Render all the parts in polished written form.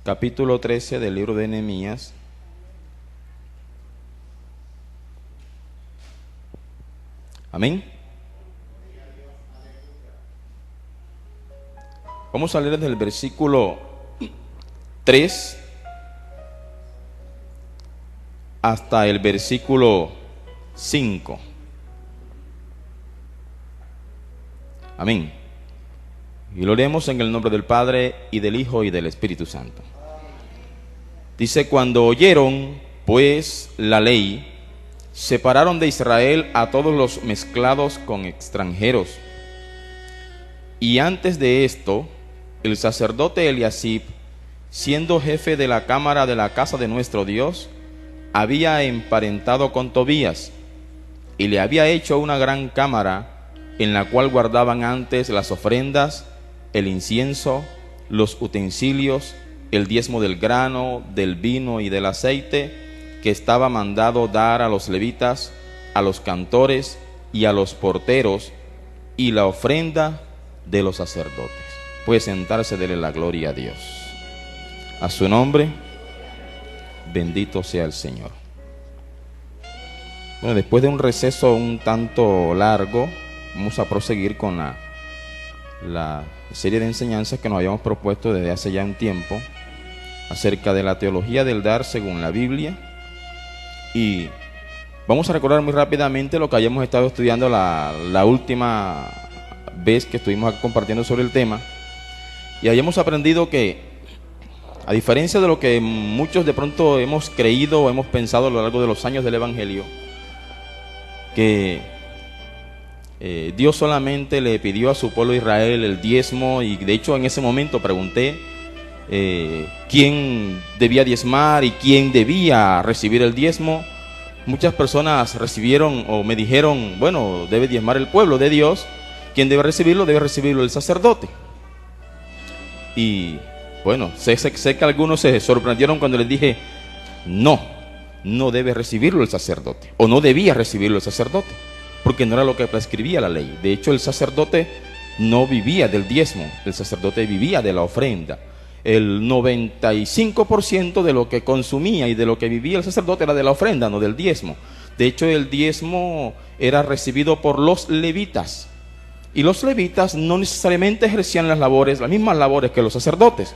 capítulo 13 del libro de Nehemías. Amén. Vamos a leer desde el versículo 3 hasta el versículo 5. Amén. Y lo leemos en el nombre del Padre, y del Hijo, y del Espíritu Santo. Dice: cuando oyeron, pues, la ley, separaron de Israel a todos los mezclados con extranjeros. Y antes de esto, el sacerdote Eliasib, siendo jefe de la cámara de la casa de nuestro Dios, había emparentado con Tobías, y le había hecho una gran cámara, en la cual guardaban antes las ofrendas, el incienso, los utensilios, el diezmo del grano, del vino y del aceite, que estaba mandado dar a los levitas, a los cantores y a los porteros, y la ofrenda de los sacerdotes. Puede sentarse, dele la gloria a Dios. A su nombre, bendito sea el Señor. Bueno, después de un receso un tanto largo, vamos a proseguir con la serie de enseñanzas que nos habíamos propuesto desde hace ya un tiempo acerca de la teología del dar según la Biblia. Y vamos a recordar muy rápidamente lo que hayamos estado estudiando la última vez que estuvimos compartiendo sobre el tema, y hayamos aprendido que, a diferencia de lo que muchos de pronto hemos creído o hemos pensado a lo largo de los años del Evangelio, que Dios solamente le pidió a su pueblo Israel el diezmo, y de hecho en ese momento pregunté quién debía diezmar y quién debía recibir el diezmo. Muchas personas recibieron o me dijeron: bueno, debe diezmar el pueblo de Dios. ¿Quién debe recibirlo? Debe recibirlo el sacerdote. Y bueno, sé que algunos se sorprendieron cuando les dije: no debe recibirlo el sacerdote, o no debía recibirlo el sacerdote, porque no era lo que prescribía la ley. De hecho, el sacerdote no vivía del diezmo, el sacerdote vivía de la ofrenda. El 95% de lo que consumía y de lo que vivía el sacerdote era de la ofrenda, no del diezmo. De hecho, el diezmo era recibido por los levitas, y los levitas no necesariamente ejercían las mismas labores que los sacerdotes.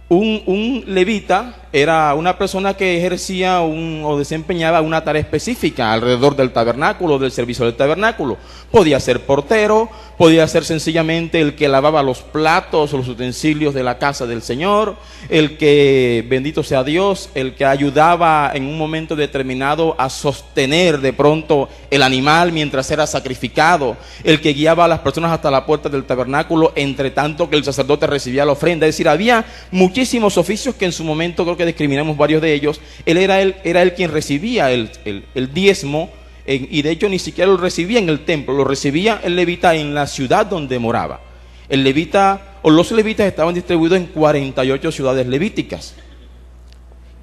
Un levita era una persona que ejercía o desempeñaba una tarea específica alrededor del tabernáculo, del servicio del tabernáculo. Podía ser portero, podía ser sencillamente el que lavaba los platos o los utensilios de la casa del Señor, el que, bendito sea Dios, el que ayudaba en un momento determinado a sostener de pronto el animal mientras era sacrificado, el que guiaba a las personas hasta la puerta del tabernáculo entre tanto que el sacerdote recibía la ofrenda. Es decir, había muchísimos oficios que en su momento creo que discriminamos varios de ellos. Él era él quien recibía el diezmo, y de hecho ni siquiera lo recibía en el templo, lo recibía el levita en la ciudad donde moraba. El levita o los levitas estaban distribuidos en 48 ciudades levíticas,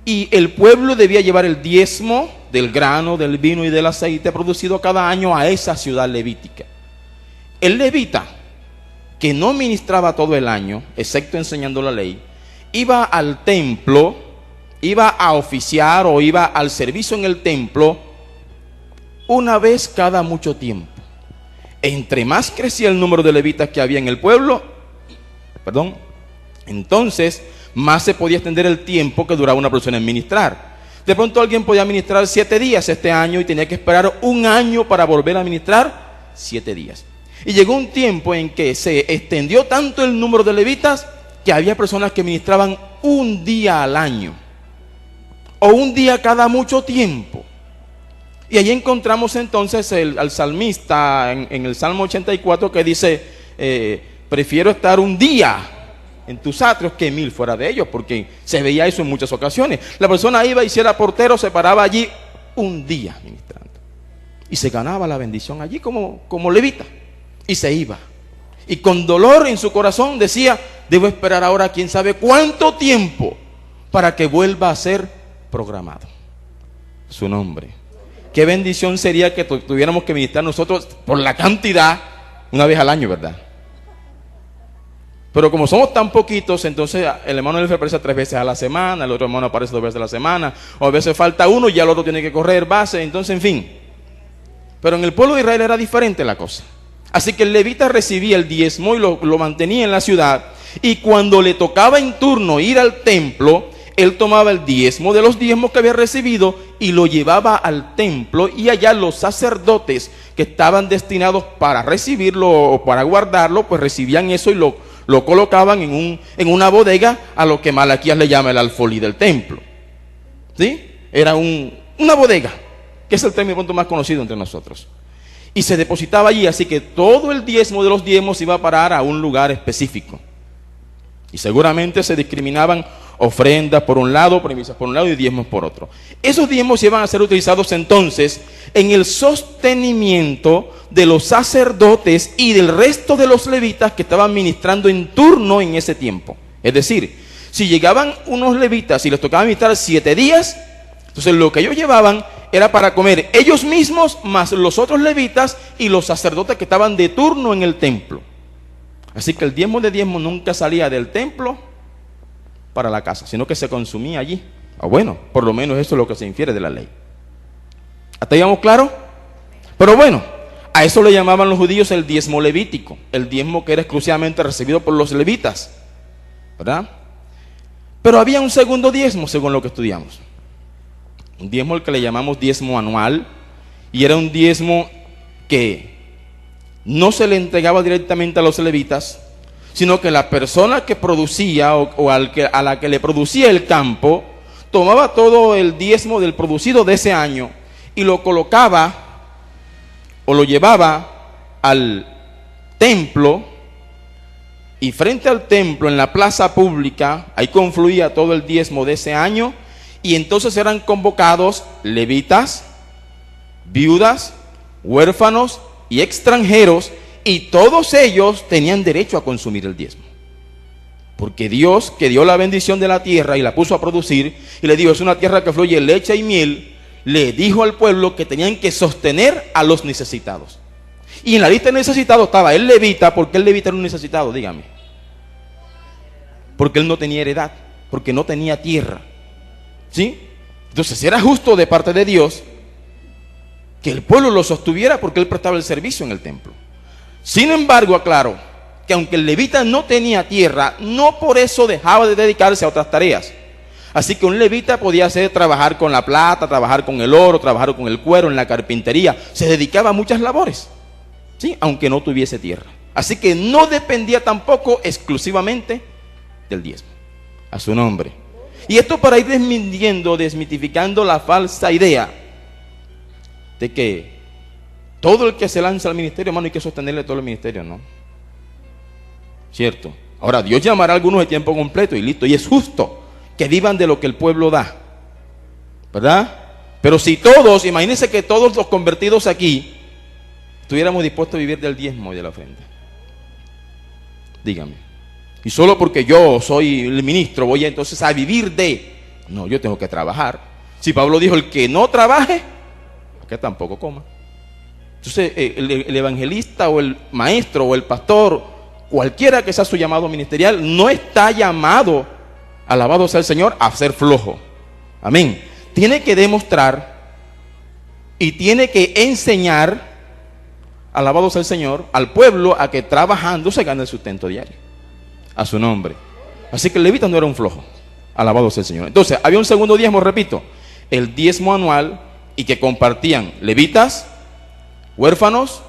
y el pueblo debía llevar el diezmo del grano, del vino y del aceite producido cada año a esa ciudad levítica. El levita, que no ministraba todo el año, excepto enseñando la ley, iba al templo, iba a oficiar o iba al servicio en el templo una vez cada mucho tiempo. Entre más crecía el número de levitas que había en el pueblo, entonces más se podía extender el tiempo que duraba una persona en ministrar. De pronto alguien podía ministrar 7 días este año y tenía que esperar un año para volver a ministrar 7 días. Y llegó un tiempo en que se extendió tanto el número de levitas que había personas que ministraban un día al año o un día cada mucho tiempo. Y allí encontramos entonces al salmista en el Salmo 84 que dice: prefiero estar un día en tus atrios que 1000 fuera de ellos, porque se veía eso en muchas ocasiones. La persona iba y si era portero se paraba allí un día ministrando y se ganaba la bendición allí como levita, y se iba. Y con dolor en su corazón decía: debo esperar ahora quién sabe cuánto tiempo para que vuelva a ser programado. Su nombre. Qué bendición sería que tuviéramos que ministrar nosotros por la cantidad una vez al año, ¿verdad? Pero como somos tan poquitos, entonces el hermano Elfer aparece 3 veces a la semana, el otro hermano aparece 2 veces a la semana, o a veces falta uno y ya el otro tiene que correr base, entonces en fin. Pero en el pueblo de Israel era diferente la cosa. Así que el levita recibía el diezmo y lo mantenía en la ciudad, y cuando le tocaba en turno ir al templo, él tomaba el diezmo de los diezmos que había recibido y lo llevaba al templo, y allá los sacerdotes que estaban destinados para recibirlo o para guardarlo, pues recibían eso y lo colocaban en una bodega, a lo que Malaquías le llama el alfolí del templo. ¿Sí? Era una bodega, que es el término pronto más conocido entre nosotros. Y se depositaba allí, así que todo el diezmo de los diezmos iba a parar a un lugar específico. Y seguramente se discriminaban ofrendas por un lado, premisas por un lado y diezmos por otro. Esos diezmos iban a ser utilizados entonces en el sostenimiento de los sacerdotes y del resto de los levitas que estaban ministrando en turno en ese tiempo. Es decir, si llegaban unos levitas y les tocaba ministrar 7 días, entonces lo que ellos llevaban era para comer ellos mismos, más los otros levitas y los sacerdotes que estaban de turno en el templo. Así que el diezmo de diezmo nunca salía del templo para la casa, sino que se consumía allí. O bueno, por lo menos eso es lo que se infiere de la ley. ¿Hasta ahí vamos claro? Pero bueno, a eso le llamaban los judíos el diezmo levítico, el diezmo que era exclusivamente recibido por los levitas, ¿verdad? Pero había un segundo diezmo, según lo que estudiamos. Un diezmo al que le llamamos diezmo anual, y era un diezmo que no se le entregaba directamente a los levitas, sino que la persona que producía o a la que le producía el campo, tomaba todo el diezmo del producido de ese año y lo colocaba o lo llevaba al templo, y frente al templo, en la plaza pública, ahí confluía todo el diezmo de ese año, y entonces eran convocados levitas, viudas, huérfanos y extranjeros, y todos ellos tenían derecho a consumir el diezmo. Porque Dios, que dio la bendición de la tierra y la puso a producir, y le dijo, es una tierra que fluye leche y miel, le dijo al pueblo que tenían que sostener a los necesitados. Y en la lista de necesitados estaba el levita. ¿Por qué el levita era un necesitado? Dígame. Porque él no tenía heredad, porque no tenía tierra. ¿Sí? Entonces era justo de parte de Dios que el pueblo lo sostuviera, porque él prestaba el servicio en el templo. Sin embargo, aclaro que aunque el levita no tenía tierra, no por eso dejaba de dedicarse a otras tareas. Así que un levita podía trabajar con la plata, trabajar con el oro, trabajar con el cuero, en la carpintería. Se dedicaba a muchas labores, ¿sí? Aunque no tuviese tierra. Así que no dependía tampoco exclusivamente del diezmo. A su nombre. Y esto para ir desmitificando la falsa idea de que todo el que se lanza al ministerio, hermano, hay que sostenerle todo el ministerio, ¿no? ¿Cierto? Ahora, Dios llamará a algunos de tiempo completo y listo. Y es justo que vivan de lo que el pueblo da, ¿verdad? Pero si todos, imagínense que todos los convertidos aquí estuviéramos dispuestos a vivir del diezmo y de la ofrenda. Dígame. Y solo porque yo soy el ministro voy entonces a vivir de... No, yo tengo que trabajar. Si Pablo dijo, el que no trabaje, que tampoco coma. Entonces el evangelista o el maestro o el pastor, cualquiera que sea su llamado ministerial, no está llamado, alabado sea el Señor, a ser flojo. Amén. Tiene que demostrar y tiene que enseñar, alabado sea el Señor, al pueblo a que trabajando se gane el sustento diario. A su nombre. Así que el levita no era un flojo, alabado sea el Señor. Entonces había un segundo diezmo, repito, el diezmo anual, y que compartían levitas, huérfanos,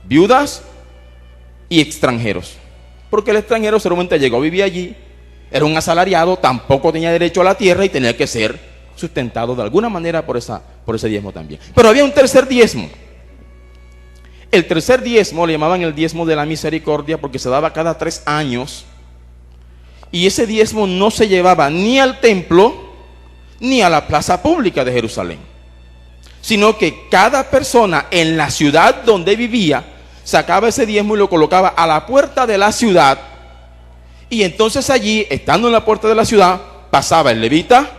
viudas y extranjeros. Porque el extranjero solamente llegó, vivía allí, era un asalariado, tampoco tenía derecho a la tierra y tenía que ser sustentado de alguna manera por ese diezmo también. Pero había un tercer diezmo. El tercer diezmo le llamaban el diezmo de la misericordia, porque se daba cada 3 años, y ese diezmo no se llevaba ni al templo ni a la plaza pública de Jerusalén, sino que cada persona en la ciudad donde vivía sacaba ese diezmo y lo colocaba a la puerta de la ciudad, y entonces allí, estando en la puerta de la ciudad, pasaba el levita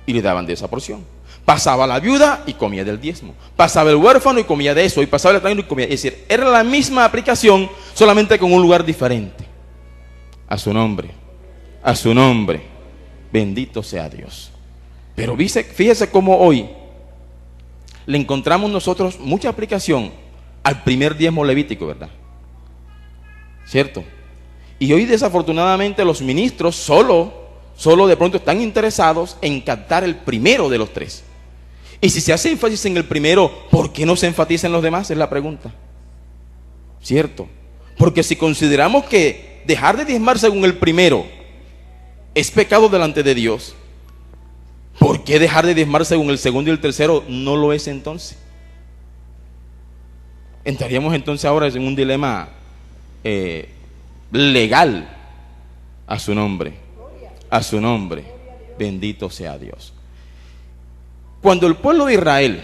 y le daban de esa porción. Pasaba la viuda y comía del diezmo. Pasaba el huérfano y comía de eso. Y pasaba el extranjero y comía. Es decir, era la misma aplicación, solamente con un lugar diferente. A su nombre. A su nombre. Bendito sea Dios. Pero fíjese cómo hoy le encontramos nosotros mucha aplicación al primer diezmo levítico, ¿verdad? ¿Cierto? Y hoy desafortunadamente los ministros solo de pronto están interesados en captar el primero de los tres. Y si se hace énfasis en el primero, ¿por qué no se enfatiza en los demás? Es la pregunta. ¿Cierto? Porque si consideramos que dejar de diezmar según el primero es pecado delante de Dios, ¿por qué dejar de diezmar según el segundo y el tercero no lo es entonces? Entraríamos entonces ahora en un dilema legal. A su nombre. A su nombre. Bendito sea Dios. Cuando el pueblo de Israel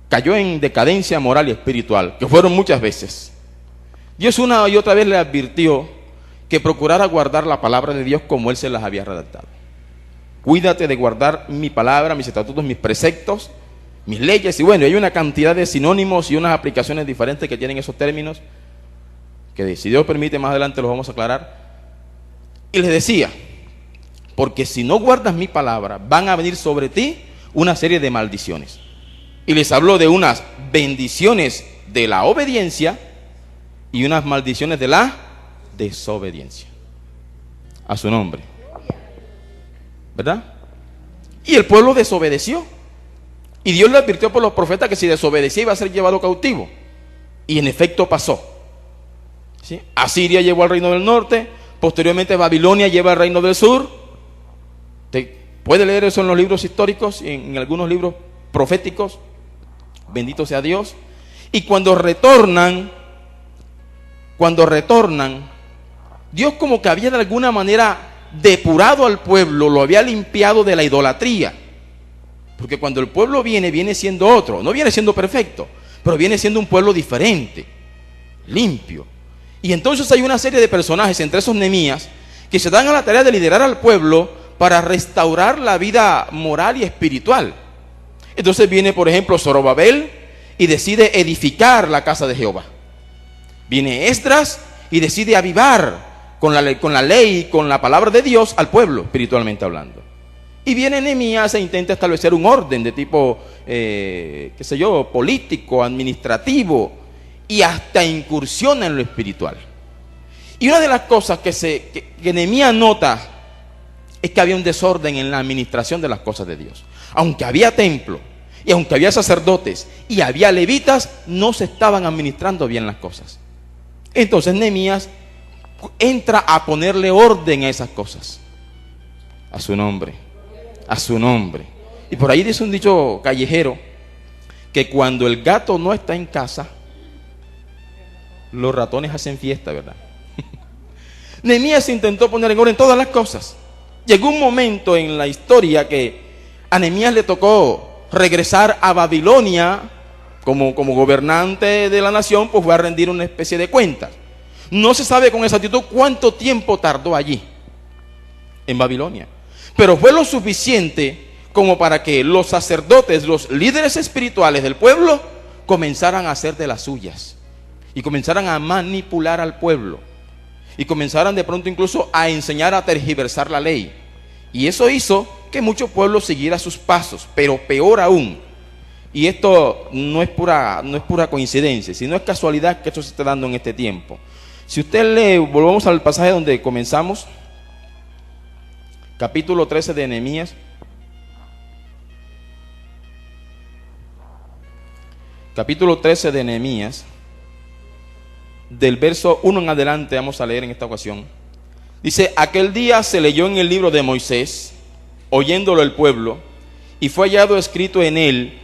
cayó en decadencia moral y espiritual, que fueron muchas veces, Dios una y otra vez le advirtió que procurara guardar la palabra de Dios como Él se las había redactado. Cuídate de guardar mi palabra, mis estatutos, mis preceptos, mis leyes. Y bueno, hay una cantidad de sinónimos y unas aplicaciones diferentes que tienen esos términos, que si Dios permite más adelante los vamos a aclarar. Y les decía, porque si no guardas mi palabra, van a venir sobre ti una serie de maldiciones. Y les habló de unas bendiciones de la obediencia y unas maldiciones de la desobediencia. A su nombre. ¿Verdad? Y el pueblo desobedeció. Y Dios le advirtió por los profetas que si desobedecía iba a ser llevado cautivo. Y en efecto pasó. ¿Sí? Asiria llevó al reino del norte, posteriormente Babilonia lleva al reino del sur. Puede leer eso en los libros históricos, en algunos libros proféticos. Bendito sea Dios. Y cuando retornan, Dios como que había de alguna manera depurado al pueblo, lo había limpiado de la idolatría. Porque cuando el pueblo viene siendo otro, no viene siendo perfecto, pero viene siendo un pueblo diferente, limpio. Y entonces hay una serie de personajes, entre esos Nehemías, que se dan a la tarea de liderar al pueblo para restaurar la vida moral y espiritual. Entonces viene, por ejemplo, Zorobabel y decide edificar la casa de Jehová. Viene Esdras y decide avivar con la ley, con la palabra de Dios al pueblo, espiritualmente hablando. Y viene Nehemías e intenta establecer un orden de tipo, político, administrativo, y hasta incursiona en lo espiritual. Y una de las cosas que Nehemías nota es que había un desorden en la administración de las cosas de Dios. Aunque había templo, y aunque había sacerdotes, y había levitas, no se estaban administrando bien las cosas. Entonces Nehemías entra a ponerle orden a esas cosas. A su nombre. A su nombre. Y por ahí dice un dicho callejero, que cuando el gato no está en casa, los ratones hacen fiesta, ¿verdad? Nehemías intentó poner en orden todas las cosas. Llegó un momento en la historia que a Nehemías le tocó regresar a Babilonia como gobernante de la nación, pues fue a rendir una especie de cuentas. No se sabe con exactitud cuánto tiempo tardó allí, en Babilonia, pero fue lo suficiente como para que los sacerdotes, los líderes espirituales del pueblo, comenzaran a hacer de las suyas y comenzaran a manipular al pueblo y comenzaran de pronto incluso a enseñar a tergiversar la ley. Y eso hizo que muchos pueblos siguieran sus pasos, pero peor aún, y esto no es pura coincidencia, sino es casualidad que esto se esté dando en este tiempo. Si usted lee, volvamos al pasaje donde comenzamos, capítulo 13 de Nehemías. Capítulo 13 de Nehemías, del verso 1 en adelante vamos a leer en esta ocasión. Dice: aquel día se leyó en el libro de Moisés, oyéndolo el pueblo, y fue hallado escrito en él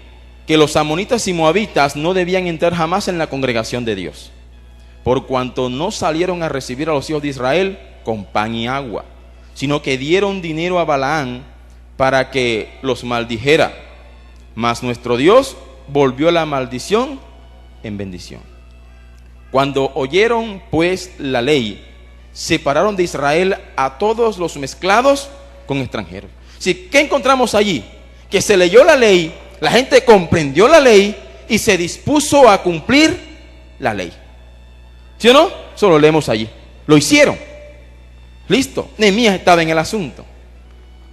que los amonitas y moabitas no debían entrar jamás en la congregación de Dios, por cuanto no salieron a recibir a los hijos de Israel con pan y agua, sino que dieron dinero a Balaán para que los maldijera. Mas nuestro Dios volvió la maldición en bendición. Cuando oyeron pues la ley, separaron de Israel a todos los mezclados con extranjeros. ¿Sí? ¿Qué encontramos allí? Que se leyó la ley, la gente comprendió la ley y se dispuso a cumplir la ley. ¿Sí o no? Eso lo leemos allí. Lo hicieron. Listo. Nehemías estaba en el asunto.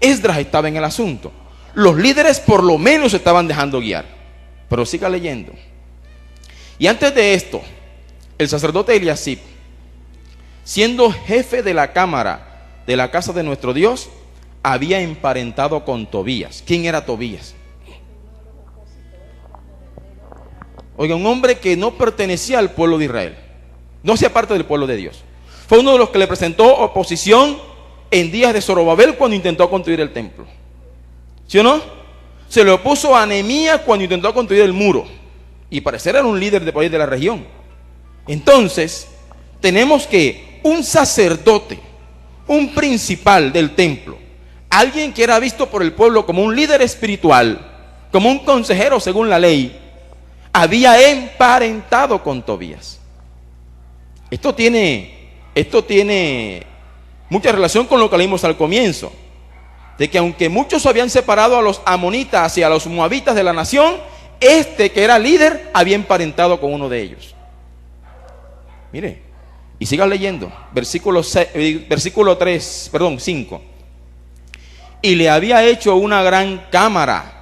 Esdras estaba en el asunto. Los líderes por lo menos se estaban dejando guiar. Pero siga leyendo. Y antes de esto, el sacerdote Eliasib, siendo jefe de la cámara de la casa de nuestro Dios, había emparentado con Tobías. ¿Quién era Tobías? Oiga, un hombre que no pertenecía al pueblo de Israel, no hacía parte del pueblo de Dios. Fue uno de los que le presentó oposición en días de Zorobabel cuando intentó construir el templo. ¿Sí o no? Se le opuso a Nehemías cuando intentó construir el muro. Y parecer era un líder de país de la región. Entonces, tenemos que un sacerdote, un principal del templo, alguien que era visto por el pueblo como un líder espiritual, como un consejero según la ley, había emparentado con Tobías. Esto tiene mucha relación con lo que leímos al comienzo, de que aunque muchos habían separado a los amonitas y a los moabitas de la nación, este que era líder había emparentado con uno de ellos. Mire, y siga leyendo, versículo 5. Y le había hecho una gran cámara.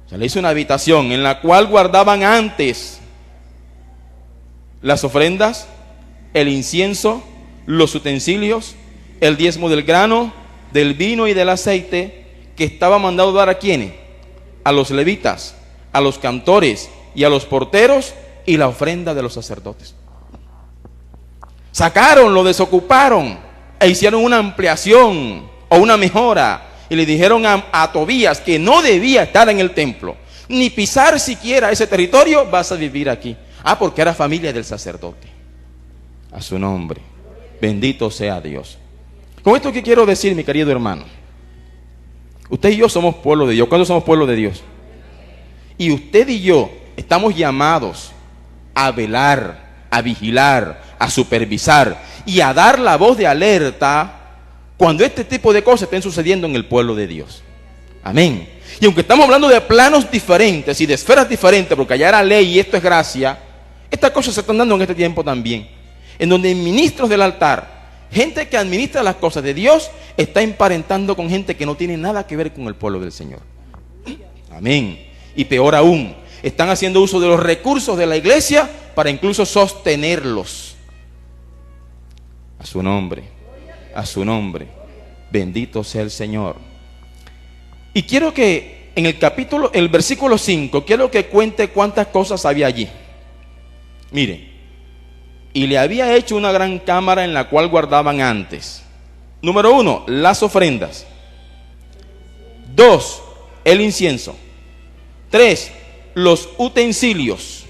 Se le hizo una habitación en la cual guardaban antes las ofrendas, el incienso, los utensilios, el diezmo del grano, del vino y del aceite, que estaba mandado dar a quienes, a los levitas, a los cantores y a los porteros, y la ofrenda de los sacerdotes. Sacaron, lo desocuparon e hicieron una ampliación o una mejora, y le dijeron a Tobías que no debía estar en el templo, ni pisar siquiera ese territorio. Vas a vivir aquí. Porque era familia del sacerdote. A su nombre, bendito sea Dios. Con esto que quiero decir, mi querido hermano, usted y yo somos pueblo de Dios. ¿Cuándo somos pueblo de Dios? Y usted y yo estamos llamados a velar, a vigilar, a supervisar y a dar la voz de alerta cuando este tipo de cosas estén sucediendo en el pueblo de Dios. Amén. Y aunque estamos hablando de planos diferentes y de esferas diferentes, porque allá era ley y esto es gracia, estas cosas se están dando en este tiempo también, en donde ministros del altar, gente que administra las cosas de Dios, está emparentando con gente que no tiene nada que ver con el pueblo del Señor. Amén. Y peor aún, están haciendo uso de los recursos de la iglesia para incluso sostenerlos. A su nombre, a su nombre, bendito sea el Señor. Y quiero que en el versículo 5, quiero que cuente cuántas cosas había allí. Mire, y le había hecho una gran cámara en la cual guardaban antes. Número 1, las ofrendas. 2, el incienso. 3, los utensilios.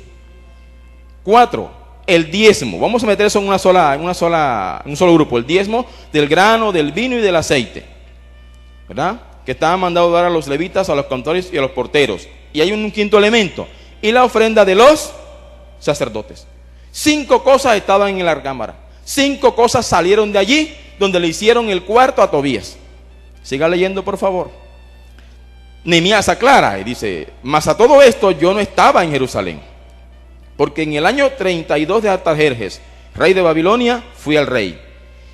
4, el diezmo. Vamos a meter eso en un solo grupo. El diezmo del grano, del vino y del aceite, ¿verdad? Que estaban mandados a dar a los levitas, a los cantores y a los porteros. Y hay un quinto elemento, y la ofrenda de los sacerdotes. 5 cosas estaban en la cámara. 5 cosas salieron de allí, donde le hicieron el cuarto a Tobías. Siga leyendo, por favor. Nehemías aclara y dice: mas a todo esto yo no estaba en Jerusalén, porque en el año 32 de Artajerjes, rey de Babilonia, fui al rey,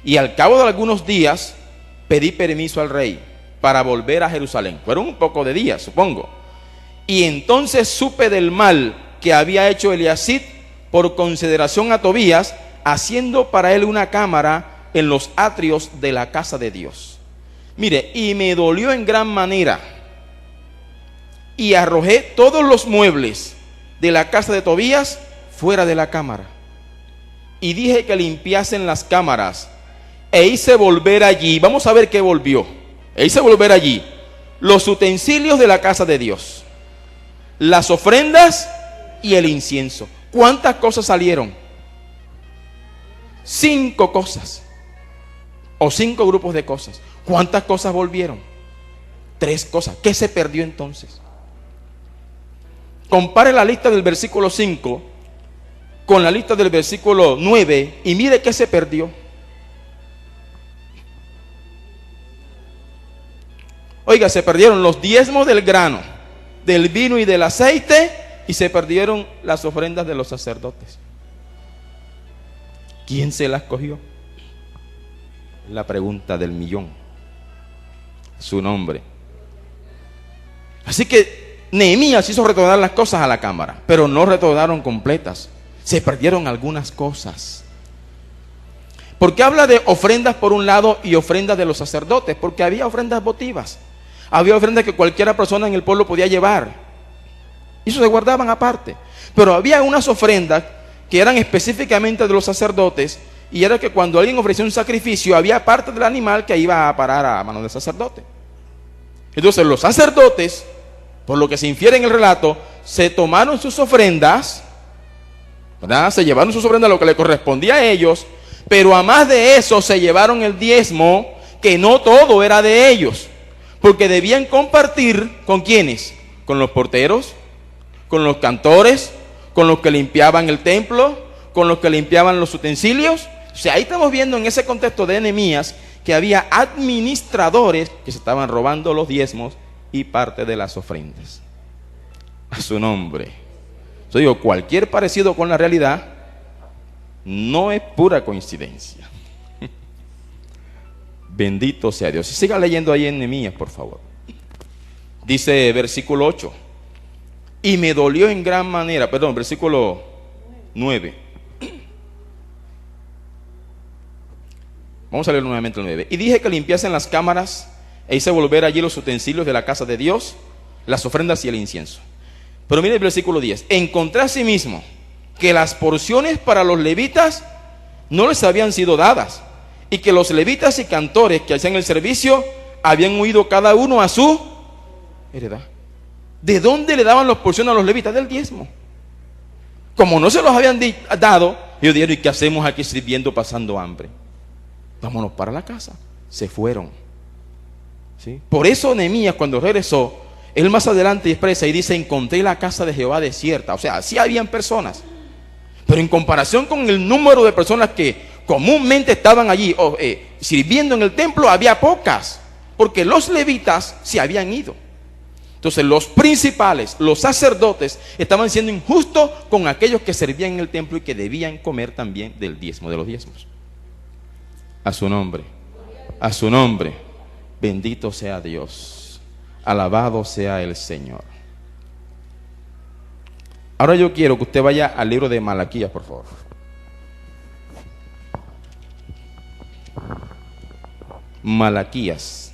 y al cabo de algunos días pedí permiso al rey para volver a Jerusalén. Fueron un poco de días, supongo. Y entonces supe del mal que había hecho Eliasib por consideración a Tobías, haciendo para él una cámara en los atrios de la casa de Dios. Mire, y me dolió en gran manera, y arrojé todos los muebles de la casa de Tobías fuera de la cámara, y dije que limpiasen las cámaras, e hice volver allí. Vamos a ver qué volvió. E hice volver allí los utensilios de la casa de Dios, las ofrendas y el incienso. ¿Cuántas cosas salieron? 5 cosas, o 5 grupos de cosas. ¿Cuántas cosas volvieron? 3 cosas. ¿Qué se perdió entonces? Compare la lista del versículo 5 con la lista del versículo 9 y mire qué se perdió. Oiga, se perdieron los diezmos del grano, del vino y del aceite, y se perdieron las ofrendas de los sacerdotes. ¿Quién se las cogió? La pregunta del millón. Su nombre. Así que Nehemías hizo retornar las cosas a la cámara, pero no retornaron completas. Se perdieron algunas cosas. Porque habla de ofrendas por un lado y ofrendas de los sacerdotes, porque había ofrendas votivas. Había ofrendas que cualquiera persona en el pueblo podía llevar. Y eso se guardaban aparte. Pero había unas ofrendas que eran específicamente de los sacerdotes, y era que cuando alguien ofrecía un sacrificio, había parte del animal que iba a parar a manos del sacerdote. Entonces los sacerdotes, por lo que se infiere en el relato, se tomaron sus ofrendas, ¿verdad? Se llevaron sus ofrendas, lo que le correspondía a ellos, pero a más de eso se llevaron el diezmo, que no todo era de ellos, porque debían compartir ¿con quiénes? Con los porteros, con los cantores, con los que limpiaban el templo, con los que limpiaban los utensilios. O sea, ahí estamos viendo en ese contexto de Nehemías que había administradores que se estaban robando los diezmos y parte de las ofrendas. A su nombre. Yo digo, cualquier parecido con la realidad no es pura coincidencia. Bendito sea Dios. Y siga leyendo ahí en Nehemías, por favor. Dice versículo 8. Y me dolió en gran manera, perdón, versículo 9. Vamos a leer nuevamente el 9. Y dije que limpiasen las cámaras e hice volver allí los utensilios de la casa de Dios, las ofrendas y el incienso. Pero mire el versículo 10. Encontré asimismo que las porciones para los levitas no les habían sido dadas, y que los levitas y cantores que hacían el servicio habían huido cada uno a su heredad. ¿De dónde le daban las porciones a los levitas? Del diezmo. Como no se los habían dado, ellos dijeron, ¿y qué hacemos aquí sirviendo pasando hambre? Vámonos para la casa. Se fueron. ¿Sí? Por eso Nehemías, cuando regresó, él más adelante expresa y dice, encontré la casa de Jehová desierta. O sea, sí habían personas, pero en comparación con el número de personas que comúnmente estaban allí sirviendo en el templo, había pocas, porque los levitas se habían ido. Entonces los principales, los sacerdotes, estaban siendo injustos con aquellos que servían en el templo y que debían comer también del diezmo, de los diezmos. A su nombre, a su nombre, bendito sea Dios, alabado sea el Señor. Ahora yo quiero que usted vaya al libro de Malaquías, por favor. Malaquías.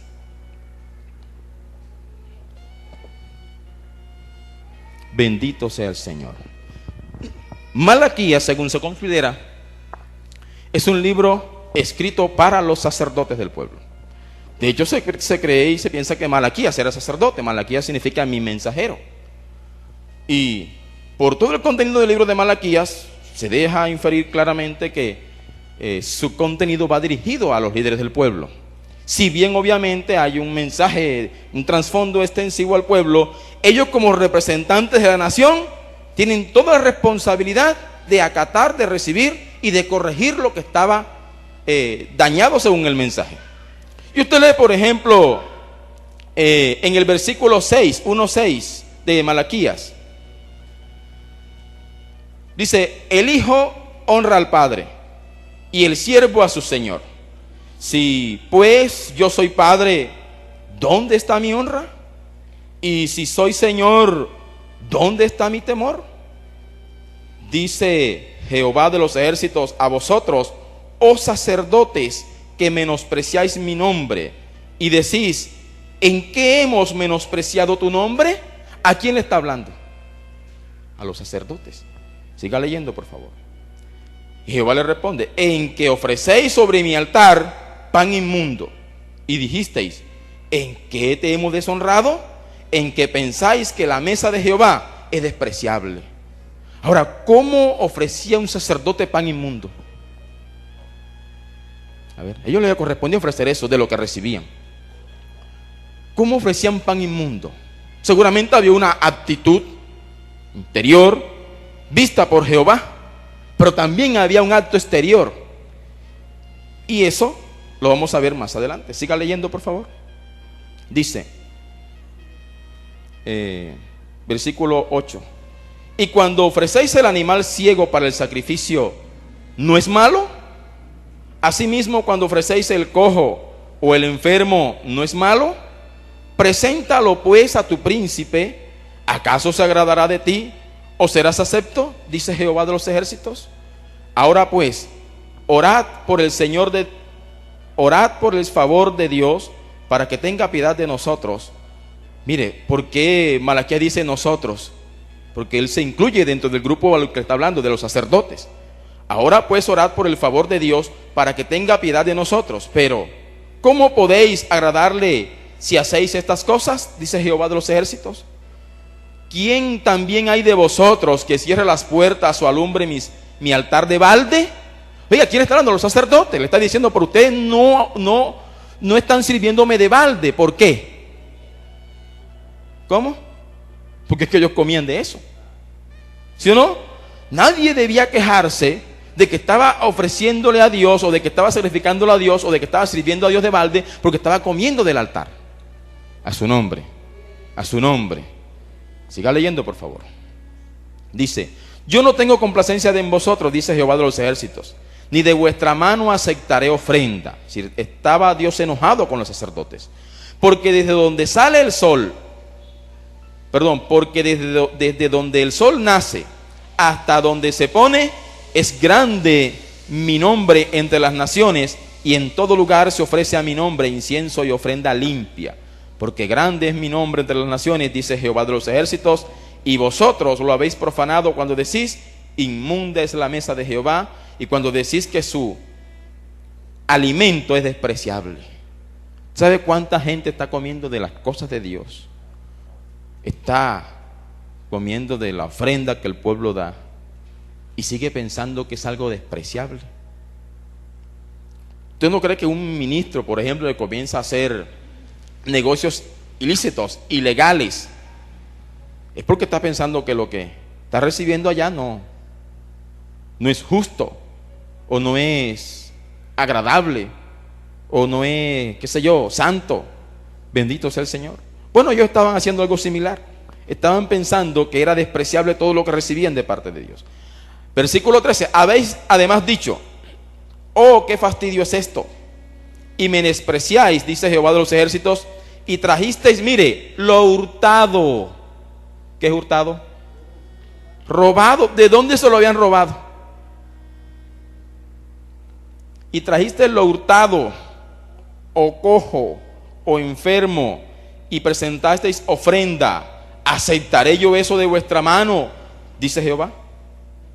Bendito sea el Señor. Malaquías, según se considera, es un libro escrito para los sacerdotes del pueblo. De hecho, se cree y se piensa que Malaquías era sacerdote. Malaquías significa mi mensajero. Y por todo el contenido del libro de Malaquías, se deja inferir claramente que su contenido va dirigido a los líderes del pueblo. Si bien obviamente hay un mensaje, un trasfondo extensivo al pueblo, ellos como representantes de la nación tienen toda la responsabilidad de acatar, de recibir y de corregir lo que estaba dañado según el mensaje. Y usted lee, por ejemplo, en el versículo 6, 1:6 de Malaquías, dice, el hijo honra al padre y el siervo a su señor. Si pues yo soy padre, ¿dónde está mi honra? Y si soy señor, ¿dónde está mi temor? Dice Jehová de los ejércitos a vosotros, oh sacerdotes, que menospreciáis mi nombre y decís, ¿en qué hemos menospreciado tu nombre? ¿A quién le está hablando? A los sacerdotes. Siga leyendo, por favor. Y Jehová le responde, en que ofrecéis sobre mi altar pan inmundo, y dijisteis, ¿en qué te hemos deshonrado? En que pensáis que la mesa de Jehová es despreciable. Ahora, ¿cómo ofrecía un sacerdote pan inmundo? A ver, a ellos les correspondía ofrecer eso de lo que recibían. ¿Cómo ofrecían pan inmundo? Seguramente había una actitud interior vista por Jehová, pero también había un acto exterior. Y eso lo vamos a ver más adelante. Siga leyendo, por favor. Dice, versículo 8. Y cuando ofrecéis el animal ciego para el sacrificio, ¿no es malo? Asimismo, cuando ofrecéis el cojo o el enfermo, ¿no es malo? Preséntalo pues a tu príncipe. ¿Acaso se agradará de ti o serás acepto? Dice Jehová de los ejércitos. Ahora pues, orad por el favor de Dios para que tenga piedad de nosotros. Mire, ¿por qué Malaquías dice nosotros? Porque él se incluye dentro del grupo al que está hablando, de los sacerdotes. Ahora pues orad por el favor de Dios para que tenga piedad de nosotros. Pero, ¿cómo podéis agradarle si hacéis estas cosas? Dice Jehová de los ejércitos. ¿Quién también hay de vosotros que cierre las puertas o alumbre mi altar de balde? Oiga, ¿quién está hablando? Los sacerdotes. Le está diciendo, por ustedes no están sirviéndome de balde. ¿Por qué? ¿Cómo? Porque es que ellos comían de eso. ¿Sí o no? Nadie debía quejarse de que estaba ofreciéndole a Dios, o de que estaba sacrificándole a Dios, o de que estaba sirviendo a Dios de balde, porque estaba comiendo del altar. A su nombre, a su nombre. Siga leyendo, por favor. Dice, yo no tengo complacencia en vosotros, dice Jehová de los ejércitos, ni de vuestra mano aceptaré ofrenda. Es decir, estaba Dios enojado con los sacerdotes. Porque desde donde sale el sol, porque desde donde el sol nace hasta donde se pone, es grande mi nombre entre las naciones, y en todo lugar se ofrece a mi nombre incienso y ofrenda limpia. Porque grande es mi nombre entre las naciones, dice Jehová de los ejércitos, y vosotros lo habéis profanado cuando decís, inmunda es la mesa de Jehová, y cuando decís que su alimento es despreciable. ¿Sabe cuánta gente está comiendo de las cosas de Dios? Está comiendo de la ofrenda que el pueblo da y sigue pensando que es algo despreciable. ¿Usted no cree que un ministro, por ejemplo, que comienza a hacer negocios ilícitos, ilegales, es porque está pensando que lo que está recibiendo allá no es justo, o no es agradable, o no es, qué sé yo, santo? Bendito sea el Señor. Bueno, ellos estaban haciendo algo similar. Estaban pensando que era despreciable todo lo que recibían de parte de Dios. Versículo 13, habéis además dicho, oh, qué fastidio es esto, y menospreciáis, dice Jehová de los ejércitos, y trajisteis, mire, lo hurtado. ¿Qué es hurtado? Robado. ¿De dónde se lo habían robado? Y trajisteis lo hurtado, o cojo, o enfermo, y presentasteis ofrenda. ¿Aceptaré yo eso de vuestra mano? Dice Jehová.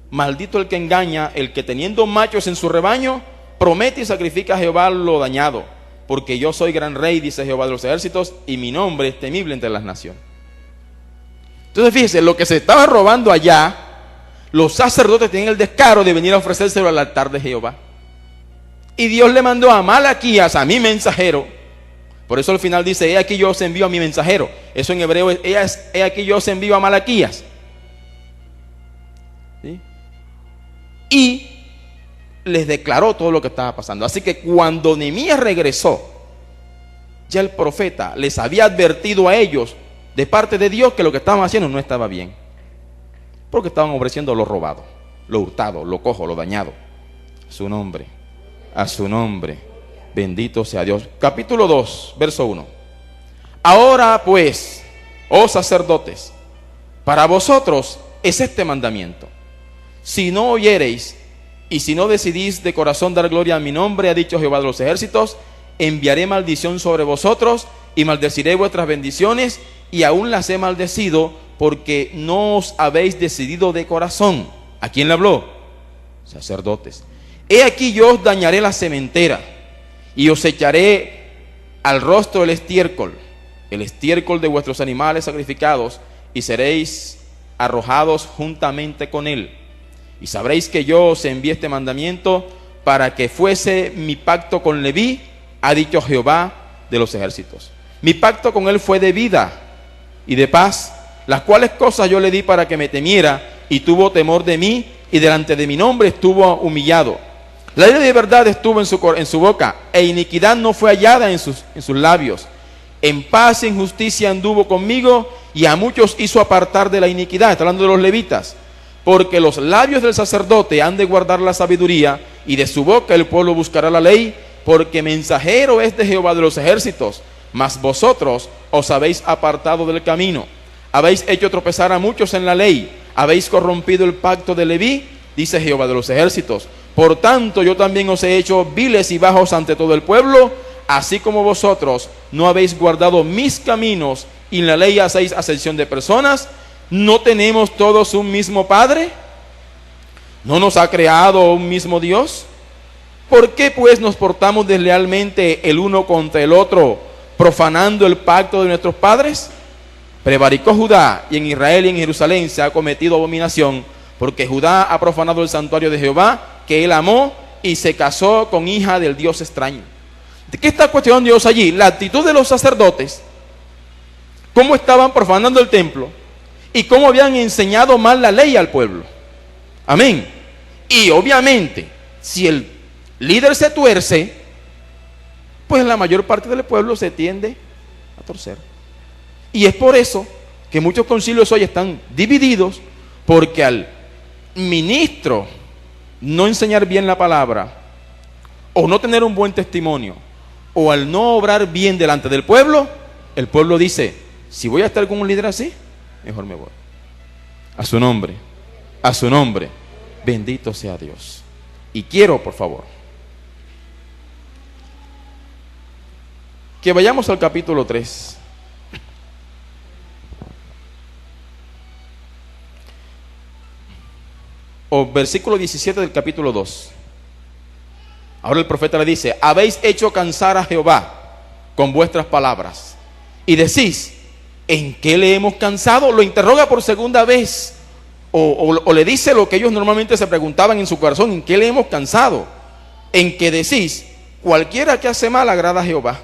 Maldito el que engaña, el que teniendo machos en su rebaño, promete y sacrifica a Jehová lo dañado. Porque yo soy gran rey, dice Jehová de los ejércitos, y mi nombre es temible entre las naciones. Entonces fíjese, lo que se estaba robando allá, los sacerdotes tienen el descaro de venir a ofrecérselo al altar de Jehová. Y Dios le mandó a Malaquías, a mi mensajero. Por eso al final dice, he aquí yo os envío a mi mensajero. Eso en hebreo es, he aquí yo os envío a Malaquías. ¿Sí? Y les declaró todo lo que estaba pasando. Así que cuando Nehemías regresó, ya el profeta les había advertido a ellos de parte de Dios que lo que estaban haciendo no estaba bien, porque estaban ofreciendo lo robado, lo hurtado, lo cojo, lo dañado. A su nombre, bendito sea Dios. Capítulo 2, verso 1. Ahora pues, oh sacerdotes, para vosotros es este mandamiento: si no oyereis y si no decidís de corazón dar gloria a mi nombre, ha dicho Jehová de los ejércitos, enviaré maldición sobre vosotros y maldeciré vuestras bendiciones, y aún las he maldecido porque no os habéis decidido de corazón. ¿A quién le habló? Sacerdotes. He aquí yo os dañaré la sementera y os echaré al rostro el estiércol de vuestros animales sacrificados, y seréis arrojados juntamente con él. Y sabréis que yo os envié este mandamiento para que fuese mi pacto con Leví, ha dicho Jehová de los ejércitos. Mi pacto con él fue de vida y de paz, las cuales cosas yo le di para que me temiera, y tuvo temor de mí, y delante de mi nombre estuvo humillado. La ley de verdad estuvo en su boca, e iniquidad no fue hallada en sus labios. En paz y en justicia anduvo conmigo, y a muchos hizo apartar de la iniquidad. Está hablando de los levitas. porque los labios del sacerdote han de guardar la sabiduría, y de su boca el pueblo buscará la ley, porque mensajero es de Jehová de los ejércitos. Mas vosotros os habéis apartado del camino, habéis hecho tropezar a muchos en la ley, habéis corrompido el pacto de Leví, dice Jehová de los ejércitos. Por tanto, yo también os he hecho viles y bajos ante todo el pueblo, así como vosotros no habéis guardado mis caminos, y en la ley hacéis acepción de personas. ¿No tenemos todos un mismo Padre? ¿No nos ha creado un mismo Dios? ¿Por qué pues nos portamos deslealmente el uno contra el otro, profanando el pacto de nuestros padres? Prevaricó Judá, y en Israel y en Jerusalén se ha cometido abominación, porque Judá ha profanado el santuario de Jehová, que él amó, y se casó con hija del Dios extraño. ¿De qué está cuestionando Dios allí? La actitud de los sacerdotes, cómo estaban profanando el templo, y cómo habían enseñado mal la ley al pueblo. Amén. Y obviamente, si el líder se tuerce, pues la mayor parte del pueblo se tiende a torcer. Y es por eso que muchos concilios hoy están divididos, porque al ministro no enseñar bien la palabra, o no tener un buen testimonio, o al no obrar bien delante del pueblo, el pueblo dice: si voy a estar con un líder así, mejor me voy. A su nombre, bendito sea Dios. Y quiero, por favor, que vayamos al capítulo 3. O versículo 17 del capítulo 2. Ahora el profeta le dice: habéis hecho cansar a Jehová con vuestras palabras, y decís: ¿en qué le hemos cansado? Lo interroga por segunda vez, o le dice lo que ellos normalmente se preguntaban en su corazón: ¿en qué le hemos cansado? En que decís: cualquiera que hace mal agrada a Jehová,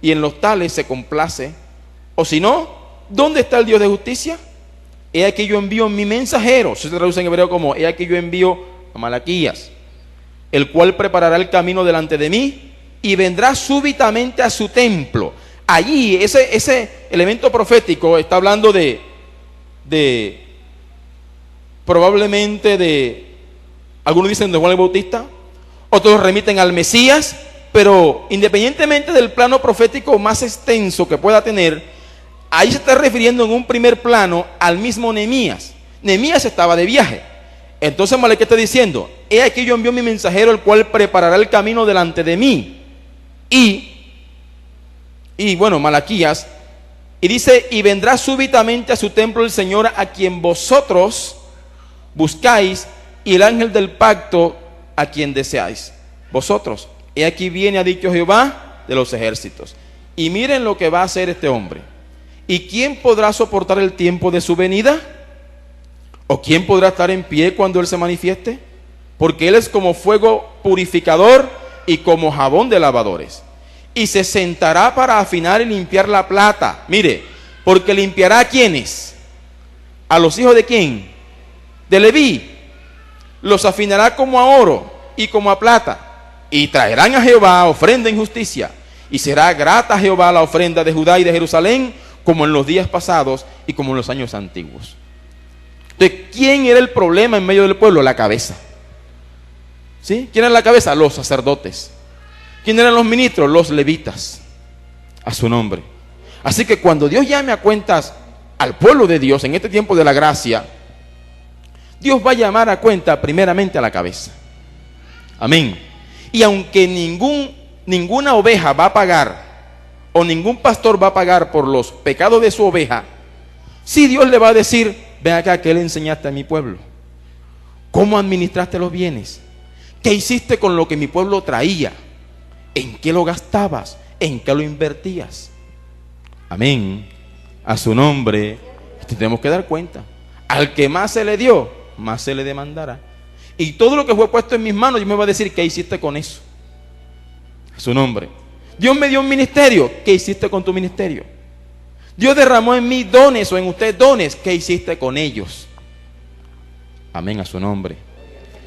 y en los tales se complace. O si no, ¿dónde está el Dios de justicia? He aquí yo envío mi mensajero, se traduce en hebreo como: he aquí yo envío a Malaquías, el cual preparará el camino delante de mí, y vendrá súbitamente a su templo. Allí, ese elemento profético está hablando probablemente de, algunos dicen de Juan el Bautista, otros remiten al Mesías, pero independientemente del plano profético más extenso que pueda tener, ahí se está refiriendo en un primer plano al mismo Nehemías. Nehemías estaba de viaje. Entonces Malaquías está diciendo: he aquí yo envío mi mensajero, el cual preparará el camino delante de mí. Y bueno, Malaquías, y dice: y vendrá súbitamente a su templo el Señor, a quien vosotros buscáis, y el ángel del pacto, a quien deseáis. Vosotros, he aquí viene, ha dicho Jehová de los ejércitos. Y miren lo que va a hacer este hombre. ¿Y quién podrá soportar el tiempo de su venida? ¿O quién podrá estar en pie cuando Él se manifieste? Porque Él es como fuego purificador y como jabón de lavadores. Y se sentará para afinar y limpiar la plata. Mire, porque limpiará ¿a quiénes? ¿A los hijos de quién? De Leví. Los afinará como a oro y como a plata. Y traerán a Jehová ofrenda en justicia. Y será grata a Jehová la ofrenda de Judá y de Jerusalén, como en los días pasados y como en los años antiguos. Entonces, ¿quién era el problema en medio del pueblo? La cabeza. ¿Sí? ¿Quién era la cabeza? Los sacerdotes. ¿Quién eran los ministros? Los levitas. A su nombre. Así que cuando Dios llame a cuentas al pueblo de Dios en este tiempo de la gracia, Dios va a llamar a cuenta primeramente a la cabeza. Amén. Y aunque ninguna oveja va a pagar, o ningún pastor va a pagar por los pecados de su oveja, sí, Dios le va a decir: ven acá, ¿qué le enseñaste a mi pueblo? ¿Cómo administraste los bienes? ¿Qué hiciste con lo que mi pueblo traía? ¿En qué lo gastabas? ¿En qué lo invertías? Amén. A su nombre tenemos que dar cuenta. Al que más se le dio, más se le demandará. Y todo lo que fue puesto en mis manos, Dios me va a decir: ¿qué hiciste con eso? A su nombre. Dios me dio un ministerio, ¿qué hiciste con tu ministerio? Dios derramó en mí dones o en usted dones, ¿qué hiciste con ellos? Amén, a su nombre.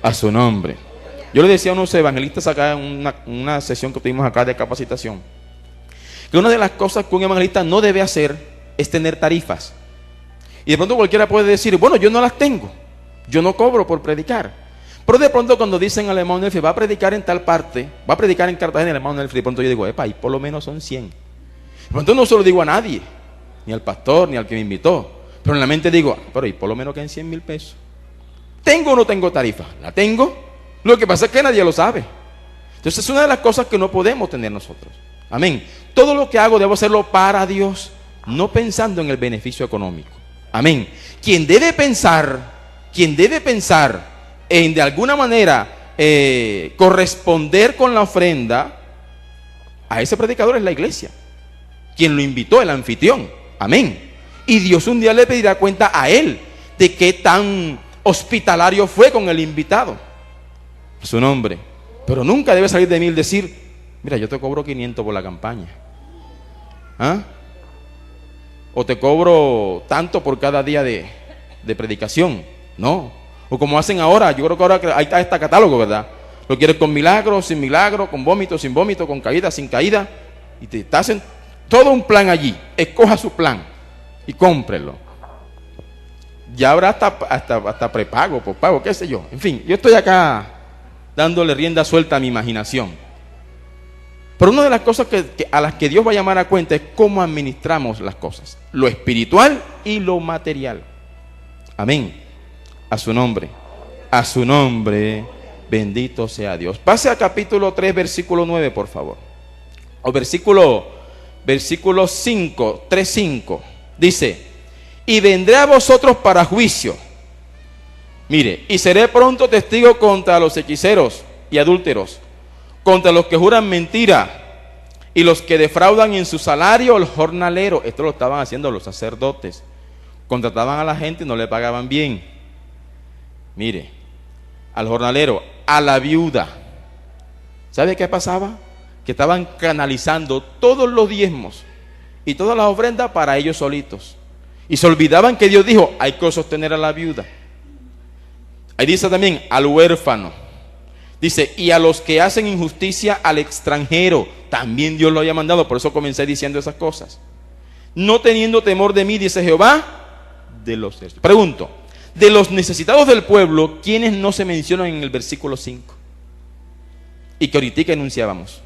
A su nombre. Yo le decía a unos evangelistas acá en una sesión que tuvimos acá de capacitación, que una de las cosas que un evangelista no debe hacer es tener tarifas. Y de pronto cualquiera puede decir: bueno, yo no las tengo. Yo no cobro por predicar. Pero de pronto cuando dicen al hermano Nelfri, va a predicar en tal parte, va a predicar en Cartagena el hermano Nelfri, de pronto yo digo, epa, y por lo menos son 100. De pronto no se lo digo a nadie, ni al pastor, ni al que me invitó. Pero en la mente digo, pero y por lo menos que en 100,000 pesos. ¿Tengo o no tengo tarifa? La tengo. Lo que pasa es que nadie lo sabe. Entonces es una de las cosas que no podemos tener nosotros. Amén. Todo lo que hago debo hacerlo para Dios, no pensando en el beneficio económico. Amén. Quien debe pensar en de alguna manera corresponder con la ofrenda a ese predicador es la iglesia. Quien lo invitó, el anfitrión. Amén. Y Dios un día le pedirá cuenta a él de qué tan hospitalario fue con el invitado. Su nombre. Pero nunca debe salir de mí el decir, mira, yo te cobro 500 por la campaña. ¿Ah? O te cobro tanto por cada día de predicación. No. O como hacen ahora, yo creo que ahora ahí está este catálogo, ¿verdad? Lo quieres con milagro, sin milagro, con vómito, sin vómito, con caída, sin caída. Y te hacen todo un plan allí. Escoja su plan y cómprelo. Ya habrá hasta prepago, pospago, qué sé yo. En fin, yo estoy acá dándole rienda suelta a mi imaginación. Pero una de las cosas a las que Dios va a llamar a cuenta es cómo administramos las cosas. Lo espiritual y lo material. Amén. A su nombre. A su nombre. Bendito sea Dios. Pase a capítulo 3, versículo 9, por favor. O versículo 5, 3:5. Dice, y vendré a vosotros para juicio. Mire, y seré pronto testigo contra los hechiceros y adúlteros, contra los que juran mentira y los que defraudan en su salario el jornalero. Esto lo estaban haciendo los sacerdotes. Contrataban a la gente y no le pagaban bien. Mire, al jornalero, a la viuda. ¿Sabe qué pasaba? Que estaban canalizando todos los diezmos y todas las ofrendas para ellos solitos. Y se olvidaban que Dios dijo, hay que sostener a la viuda. Ahí dice también, al huérfano. Dice, y a los que hacen injusticia al extranjero. También Dios lo había mandado, por eso comencé diciendo esas cosas. No teniendo temor de mí, dice Jehová, de los ejércitos. Pregunto, de los necesitados del pueblo, ¿quiénes no se mencionan en el versículo 5? Y que ahorita enunciábamos.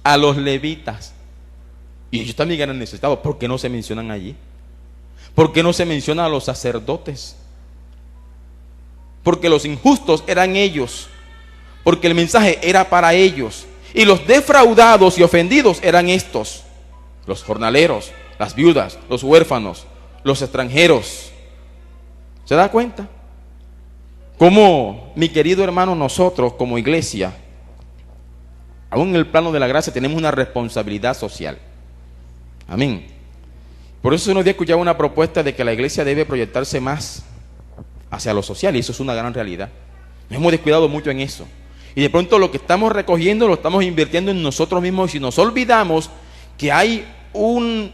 A los levitas. Y ellos también eran necesitados. ¿Por qué no se mencionan allí? ¿Por qué no se menciona a los sacerdotes? Porque los injustos eran ellos. Porque el mensaje era para ellos. Y los defraudados y ofendidos eran estos: los jornaleros, las viudas, los huérfanos, los extranjeros. ¿Se da cuenta? Como, mi querido hermano, nosotros como iglesia, aún en el plano de la gracia, tenemos una responsabilidad social. Amén. Por eso unos días escuchaba una propuesta de que la iglesia debe proyectarse más hacia lo social, y eso es una gran realidad. Nos hemos descuidado mucho en eso. Y de pronto lo que estamos recogiendo lo estamos invirtiendo en nosotros mismos, y si nos olvidamos que hay un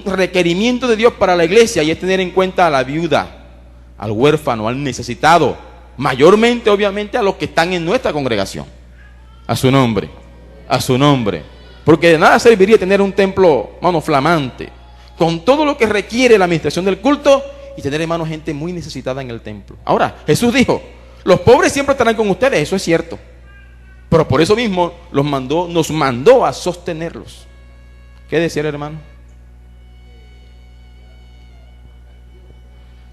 requerimiento de Dios para la iglesia, y es tener en cuenta a la viuda, al huérfano, al necesitado, mayormente obviamente a los que están en nuestra congregación. A su nombre, a su nombre. Porque de nada serviría tener un templo, hermano, flamante, con todo lo que requiere la administración del culto, y tener, hermano, gente muy necesitada en el templo. Ahora, Jesús dijo, los pobres siempre estarán con ustedes, eso es cierto. Pero por eso mismo nos mandó a sostenerlos. ¿Qué decía el hermano?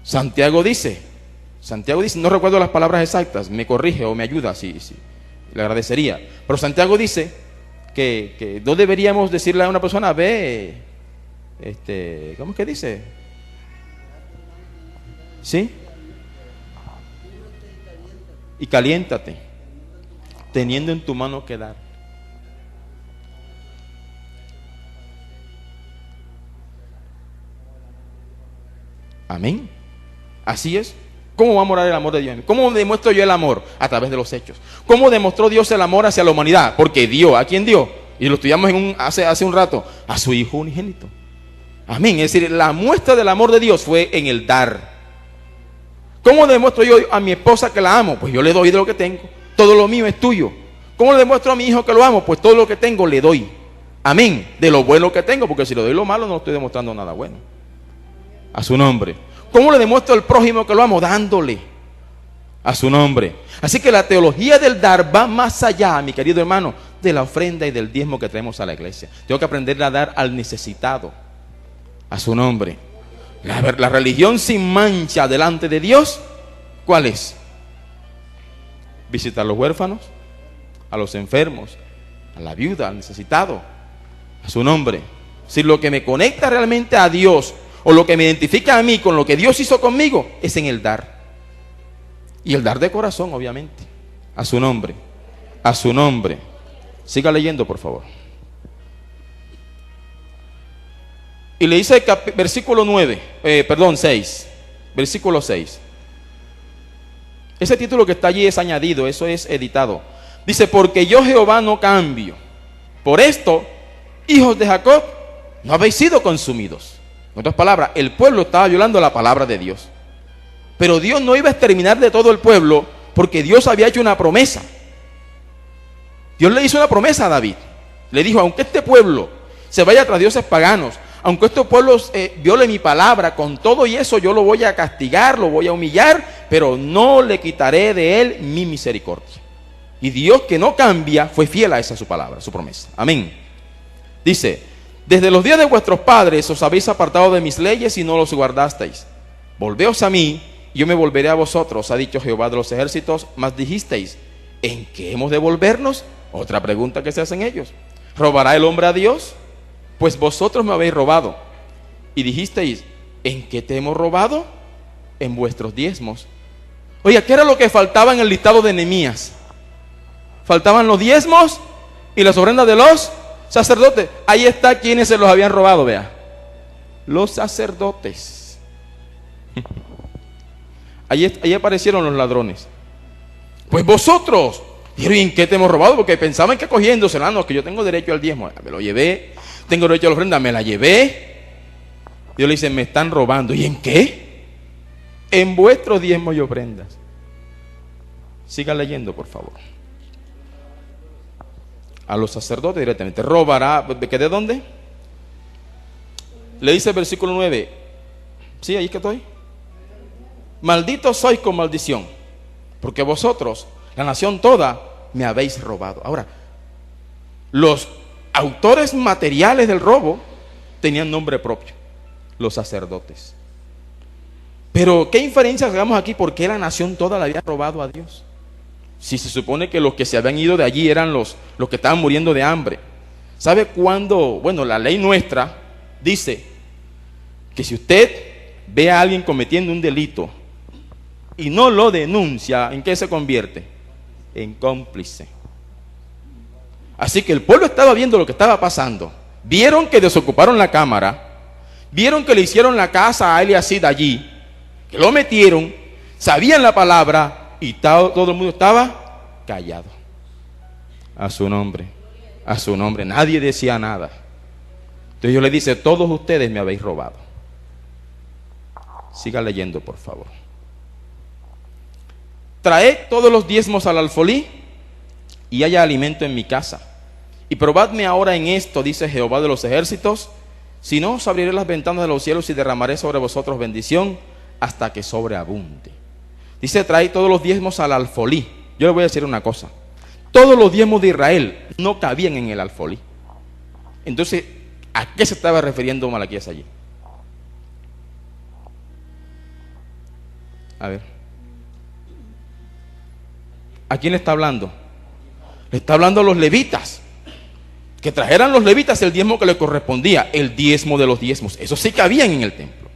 Santiago dice, no recuerdo las palabras exactas, me corrige o me ayuda, sí, le agradecería. Pero Santiago dice que no deberíamos decirle a una persona, ve, ¿cómo es que dice? ¿Sí? Y caliéntate, teniendo en tu mano que dar. Amén. Así es. ¿Cómo va a morar el amor de Dios en mí? ¿Cómo demuestro yo el amor? A través de los hechos. ¿Cómo demostró Dios el amor hacia la humanidad? Porque dio. ¿A quién dio? Y lo estudiamos hace un rato. A su Hijo unigénito. Amén. Es decir, la muestra del amor de Dios fue en el dar. ¿Cómo demuestro yo a mi esposa que la amo? Pues yo le doy de lo que tengo. Todo lo mío es tuyo. ¿Cómo le demuestro a mi hijo que lo amo? Pues todo lo que tengo le doy. Amén. De lo bueno que tengo, porque si le doy lo malo no estoy demostrando nada bueno. A su nombre. ¿Cómo le demuestro al prójimo que lo amo? Dándole a su nombre. Así que la teología del dar va más allá, mi querido hermano, de la ofrenda y del diezmo que traemos a la iglesia. Tengo que aprender a dar al necesitado, a su nombre. La religión sin mancha delante de Dios, ¿cuál es? Visitar a los huérfanos, a los enfermos, a la viuda, al necesitado, a su nombre. Si lo que me conecta realmente a Dios, o lo que me identifica a mí con lo que Dios hizo conmigo, es en el dar. Y el dar de corazón, obviamente, a su nombre, a su nombre. Siga leyendo, por favor. Y le dice versículo 6, versículo 6. Ese título que está allí es añadido, eso es editado. Dice, porque yo Jehová no cambio. Por esto, hijos de Jacob, no habéis sido consumidos. En otras palabras, el pueblo estaba violando la palabra de Dios. Pero Dios no iba a exterminar de todo el pueblo, porque Dios había hecho una promesa. Dios le hizo una promesa a David. Le dijo, aunque este pueblo se vaya tras dioses paganos, aunque este pueblo viole mi palabra, con todo y eso yo lo voy a castigar, lo voy a humillar, pero no le quitaré de él mi misericordia. Y Dios, que no cambia, fue fiel a esa su palabra, su promesa. Amén. Dice, desde los días de vuestros padres os habéis apartado de mis leyes y no los guardasteis. Volveos a mí, y yo me volveré a vosotros, ha dicho Jehová de los ejércitos. Mas dijisteis, ¿en qué hemos de volvernos? Otra pregunta que se hacen ellos. ¿Robará el hombre a Dios? Pues vosotros me habéis robado. Y dijisteis, ¿en qué te hemos robado? En vuestros diezmos. Oye, ¿qué era lo que faltaba en el listado de Nehemías? Faltaban los diezmos y las ofrendas de los sacerdotes. Ahí está quienes se los habían robado, vea. Los sacerdotes. Ahí aparecieron los ladrones. Pues vosotros. ¿Y en qué te hemos robado? Porque pensaban que cogiéndosela, no, que yo tengo derecho al diezmo. Me lo llevé. Tengo derecho a la ofrenda, me la llevé. Dios le dice, me están robando. ¿Y en qué? En vuestros diezmos y ofrendas. Siga leyendo, por favor. A los sacerdotes directamente. Robará. ¿De dónde? Le dice el versículo 9. ¿Sí? Ahí que estoy. Malditos sois con maldición, porque vosotros, la nación toda, me habéis robado. Ahora, los autores materiales del robo tenían nombre propio, los sacerdotes. Pero ¿qué inferencia hagamos aquí? ¿Por qué la nación toda le había robado a Dios? Si se supone que los que se habían ido de allí eran los que estaban muriendo de hambre. ¿Sabe cuándo? Bueno, la ley nuestra dice que si usted ve a alguien cometiendo un delito y no lo denuncia, ¿en qué se convierte? En cómplice. Así que el pueblo estaba viendo lo que estaba pasando. Vieron que desocuparon la cámara, vieron que le hicieron la casa a Eliasid allí, que lo metieron, sabían la palabra y todo el mundo estaba callado. A su nombre, a su nombre. Nadie decía nada. Entonces Dios le dice, todos ustedes me habéis robado. Siga leyendo, por favor. Traed todos los diezmos al alfolí y haya alimento en mi casa. Y probadme ahora en esto, dice Jehová de los ejércitos, si no os abriré las ventanas de los cielos y derramaré sobre vosotros bendición hasta que sobreabunde. Dice, traed todos los diezmos al alfolí. Yo le voy a decir una cosa. Todos los diezmos de Israel no cabían en el alfolí. Entonces, ¿a qué se estaba refiriendo Malaquías allí? A ver. ¿A quién le está hablando? Le está hablando a los levitas. Que trajeran los levitas el diezmo que le correspondía, el diezmo de los diezmos. Eso sí cabían en el templo.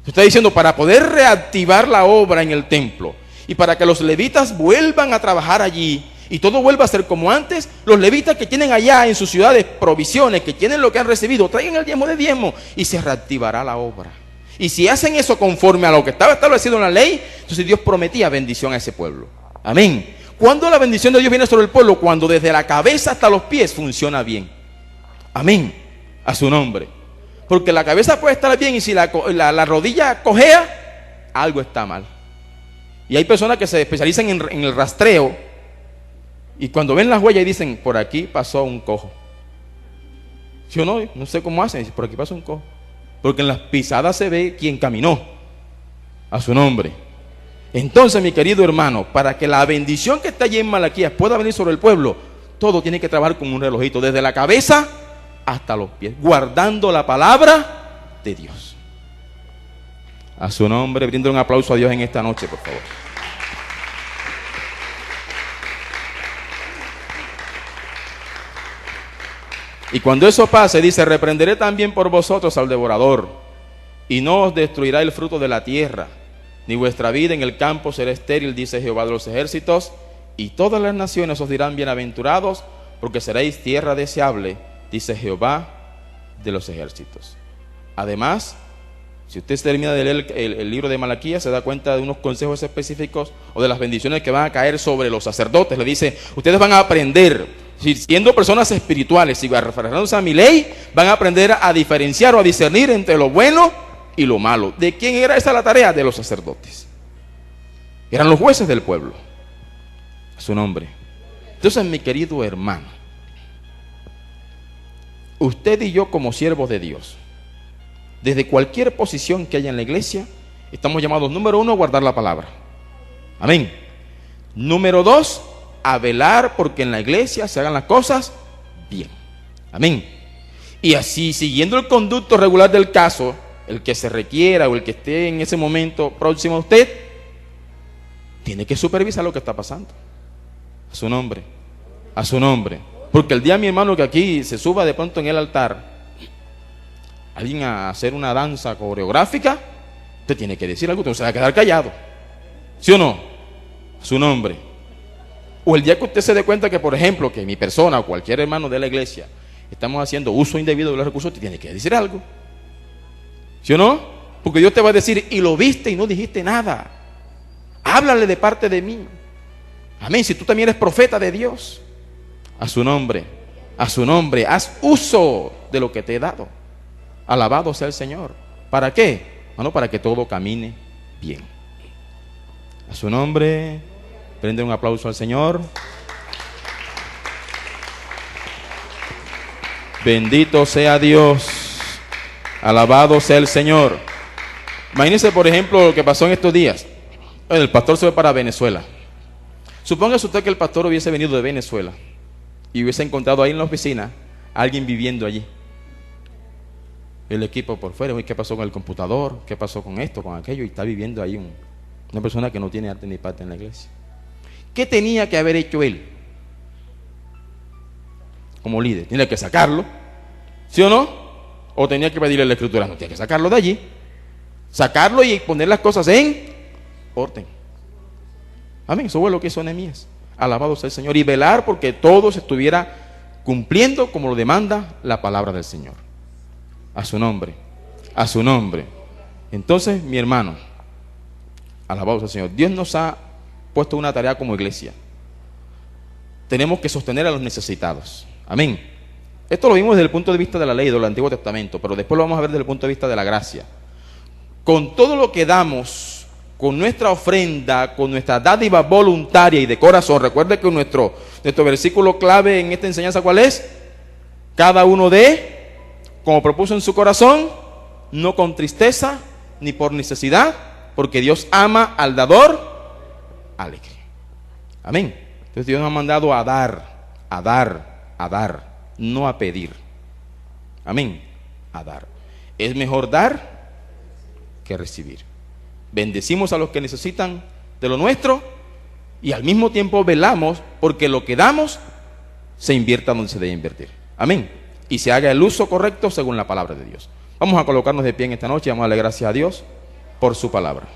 Se está diciendo, para poder reactivar la obra en el templo y para que los levitas vuelvan a trabajar allí y todo vuelva a ser como antes, los levitas que tienen allá en sus ciudades provisiones, que tienen lo que han recibido, traigan el diezmo de diezmo y se reactivará la obra. Y si hacen eso conforme a lo que estaba establecido en la ley, entonces Dios prometía bendición a ese pueblo. Amén. ¿Cuándo la bendición de Dios viene sobre el pueblo? Cuando desde la cabeza hasta los pies funciona bien. Amén. A su nombre. Porque la cabeza puede estar bien y si la rodilla cojea, algo está mal. Y hay personas que se especializan en el rastreo y cuando ven las huellas y dicen, por aquí pasó un cojo. ¿Sí o no? No sé cómo hacen, por aquí pasó un cojo. Porque en las pisadas se ve quién caminó. A su nombre. Entonces, mi querido hermano, para que la bendición que está allí en Malaquías pueda venir sobre el pueblo, todo tiene que trabajar como un relojito, desde la cabeza hasta los pies, guardando la palabra de Dios. A su nombre, brindo un aplauso a Dios en esta noche, por favor. Y cuando eso pase, dice, reprenderé también por vosotros al devorador, y no os destruirá el fruto de la tierra, ni vuestra vida en el campo será estéril, dice Jehová de los ejércitos, y todas las naciones os dirán bienaventurados, porque seréis tierra deseable, dice Jehová de los ejércitos. Además, si usted termina de leer el libro de Malaquías, se da cuenta de unos consejos específicos o de las bendiciones que van a caer sobre los sacerdotes. Le dice, ustedes van a aprender, siendo personas espirituales y referenciándose a mi ley, van a aprender a diferenciar o a discernir entre lo bueno y lo malo. ¿De quién era esa la tarea? De los sacerdotes. Eran los jueces del pueblo. A su nombre. Entonces, mi querido hermano, usted y yo como siervos de Dios, desde cualquier posición que haya en la iglesia, estamos llamados, número 1, a guardar la palabra. Amén. Número 2, a velar porque en la iglesia se hagan las cosas bien. Amén. Y así, siguiendo el conducto regular del caso, el que se requiera o el que esté en ese momento próximo a usted, tiene que supervisar lo que está pasando. A su nombre. A su nombre. Porque el día, mi hermano, que aquí se suba de pronto en el altar alguien a hacer una danza coreográfica, usted tiene que decir algo, usted no se va a quedar callado. ¿Sí o no? A su nombre. O el día que usted se dé cuenta que, por ejemplo, que mi persona o cualquier hermano de la iglesia estamos haciendo uso indebido de los recursos, usted tiene que decir algo. ¿Sí o no? Porque Dios te va a decir, y lo viste y no dijiste nada. Háblale de parte de mí. Amén. Si tú también eres profeta de Dios, a su nombre, haz uso de lo que te he dado. Alabado sea el Señor. ¿Para qué? Bueno, para que todo camine bien. A su nombre, prende un aplauso al Señor. Bendito sea Dios. Alabado sea el Señor. Imagínense, por ejemplo, lo que pasó en estos días. El pastor se fue para Venezuela. Supóngase usted que el pastor hubiese venido de Venezuela y hubiese encontrado ahí en la oficina a alguien viviendo allí. El equipo por fuera, ¿qué pasó con el computador? ¿Qué pasó con esto, con aquello? Y está viviendo ahí una persona que no tiene arte ni parte en la iglesia. ¿Qué tenía que haber hecho él? Como líder, tenía que sacarlo, ¿sí o no? O tenía que pedirle la escritura, no, tenía que sacarlo de allí, sacarlo y poner las cosas en orden. Amén, eso fue lo que hizo Nehemías. Alabado sea el Señor. Y velar porque todo se estuviera cumpliendo como lo demanda la palabra del Señor. A su nombre, a su nombre. Entonces, mi hermano, alabado sea el Señor, Dios nos ha puesto una tarea como iglesia. Tenemos que sostener a los necesitados. Amén. Esto lo vimos desde el punto de vista de la ley del Antiguo Testamento, pero después lo vamos a ver desde el punto de vista de la gracia. Con todo lo que damos, con nuestra ofrenda, con nuestra dádiva voluntaria y de corazón, recuerde que nuestro versículo clave en esta enseñanza, ¿cuál es? Cada uno dé, como propuso en su corazón, no con tristeza ni por necesidad, porque Dios ama al dador alegre. Amén. Entonces Dios nos ha mandado a dar, no a pedir. Amén. A dar. Es mejor dar que recibir. Bendecimos a los que necesitan de lo nuestro y al mismo tiempo velamos porque lo que damos se invierta donde se debe invertir. Amén. Y se haga el uso correcto según la palabra de Dios. Vamos a colocarnos de pie en esta noche y vamos a darle gracias a Dios por su palabra.